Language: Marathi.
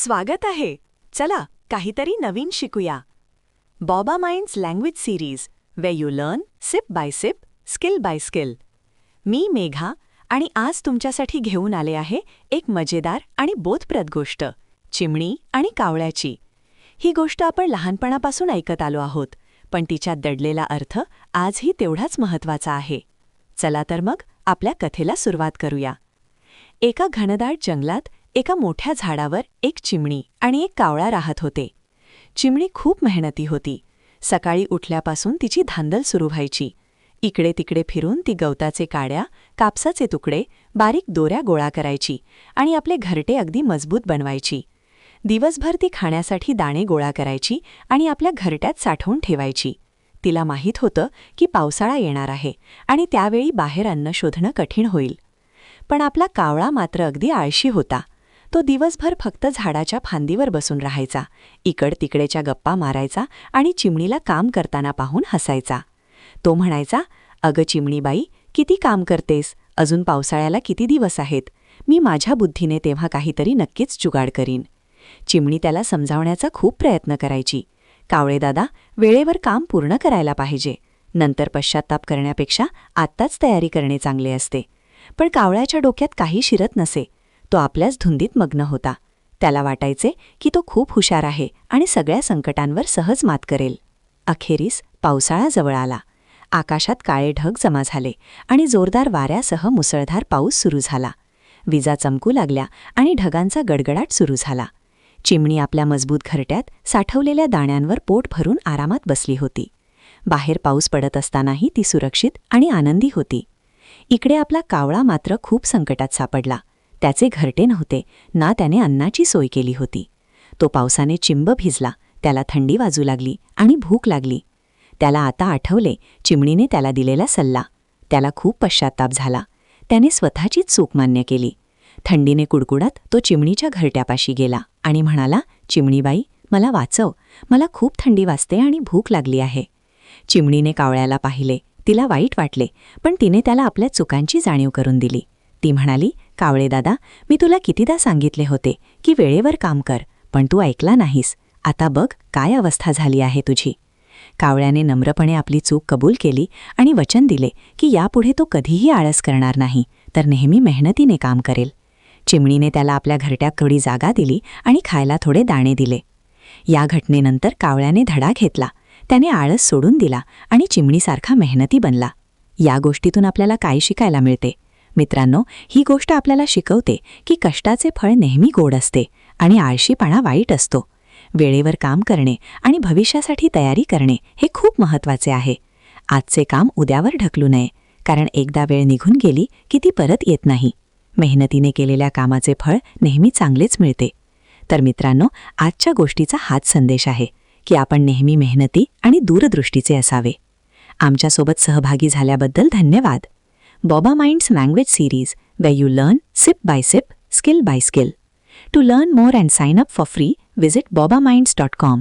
स्वागत आहे. चला काहीतरी नवीन शिकूया. Boba minds language series way you learn sip by sip, skill by skill. मी मेघा आणि आज तुमच्यासाठी घेऊन आले आहे एक मजेदार आणि बोधप्रद गोष्ट, चिमणी आणि कावळ्याची. ही गोष्ट आपण लहानपणापासून ऐकत आलो आहोत, पण तिच्यात दडलेला अर्थ आजही तेवढाच महत्त्वाचा आहे. चला तर मग आपल्या कथेला सुरुवात करूया. एका घनदाट जंगलात एका मोठ्या झाडावर एक चिमणी आणि एक कावळा राहत होते. चिमणी खूप मेहनती होती. सकाळी उठल्यापासून तिची धांदल सुरू व्हायची. इकडे तिकडे फिरून ती गवताचे काड्या, कापसाचे तुकडे, बारीक दोऱ्या गोळा करायची आणि आपले घरटे अगदी मजबूत बनवायची. दिवसभर ती खाण्यासाठी दाणे गोळा करायची आणि आपल्या घरट्यात साठवून ठेवायची. तिला माहीत होतं की पावसाळा येणार आहे आणि त्यावेळी बाहेर अन्न शोधणं कठीण होईल. पण आपला कावळा मात्र अगदी आळशी होता. तो दिवसभर फक्त झाडाच्या फांदीवर बसून राहायचा, इकड तिकडेच्या गप्पा मारायचा आणि चिमणीला काम करताना पाहून हसायचा. तो म्हणायचा, "अगं चिमणीबाई, किती काम करतेस? अजून पावसाळ्याला किती दिवस आहेत? मी माझ्या बुद्धीने तेव्हा काहीतरी नक्कीच जुगाड करीन." चिमणी त्याला समजावण्याचा खूप प्रयत्न करायची. "कावळे दादा, वेळेवर काम पूर्ण करायला पाहिजे. नंतर पश्चात्ताप करण्यापेक्षा आत्ताच तयारी करणे चांगले असते." पण कावळ्याच्या डोक्यात काही शिरत नसे. तो आपल्याच धुंदीत मग्न होता. त्याला वाटायचे की तो खूप हुशार आहे आणि सगळ्या संकटांवर सहज मात करेल. अखेरीस पावसाळा जवळ आला. आकाशात काळे ढग जमा झाले आणि जोरदार वाऱ्यासह मुसळधार पाऊस सुरू झाला. विजा चमकू लागल्या आणि ढगांचा गडगडाट सुरू झाला. चिमणी आपल्या मजबूत घरट्यात साठवलेल्या दाण्यांवर पोट भरून आरामात बसली होती. बाहेर पाऊस पडत असतानाही ती सुरक्षित आणि आनंदी होती. इकडे आपला कावळा मात्र खूप संकटात सापडला. त्याचे घरटे नव्हते, ना त्याने अन्नाची सोय केली होती. तो पावसाने चिंब भिजला, त्याला थंडी वाजू लागली आणि भूक लागली. त्याला आता आठवले चिमणीने त्याला दिलेला सल्ला. त्याला खूप पश्चात्ताप झाला. त्याने स्वतःचीच चूक मान्य केली. थंडीने कुडकुडत तो चिमणीच्या घरट्यापाशी गेला आणि म्हणाला, "चिमणीबाई, मला वाचव. मला खूप थंडी वाजते आणि भूक लागली आहे." चिमणीने कावळ्याला पाहिले. तिला वाईट वाटले, पण तिने त्याला आपल्या चुकांची जाणीव करून दिली. ती म्हणाली, "कावळे दादा, मी तुला कितीदा सांगितले होते की वेळेवर काम कर, पण तू ऐकला नाहीस. आता बघ काय अवस्था झाली आहे तुझी." कावळ्याने नम्रपणे आपली चूक कबूल केली आणि वचन दिले की यापुढे तो कधीही आळस करणार नाही, तर नेहमी मेहनतीने काम करेल. चिमणीने त्याला आपल्या घरट्यात थोडी जागा दिली आणि खायला थोडे दाणे दिले. या घटनेनंतर कावळ्याने धडा घेतला. त्याने आळस सोडून दिला आणि चिमणीसारखा मेहनती बनला. या गोष्टीतून आपल्याला काय शिकायला मिळते? मित्रांनो, ही गोष्ट आपल्याला शिकवते की कष्टाचे फळ नेहमी गोड असते आणि आळशीपणा वाईट असतो. वेळेवर काम करणे आणि भविष्यासाठी तयारी करणे हे खूप महत्त्वाचे आहे. आजचे काम उद्यावर ढकलू नये, कारण एकदा वेळ निघून गेली की ती परत येत नाही. मेहनतीने केलेल्या कामाचे फळ नेहमी चांगलेच मिळते. तर मित्रांनो, आजच्या गोष्टीचा हाच संदेश आहे की आपण नेहमी मेहनती आणि दूरदृष्टीचे असावे. आमच्यासोबत सहभागी झाल्याबद्दल धन्यवाद. Boba minds language series way you learn sip by sip, skill by skill. To learn more and sign up for free, visit bobaminds.com.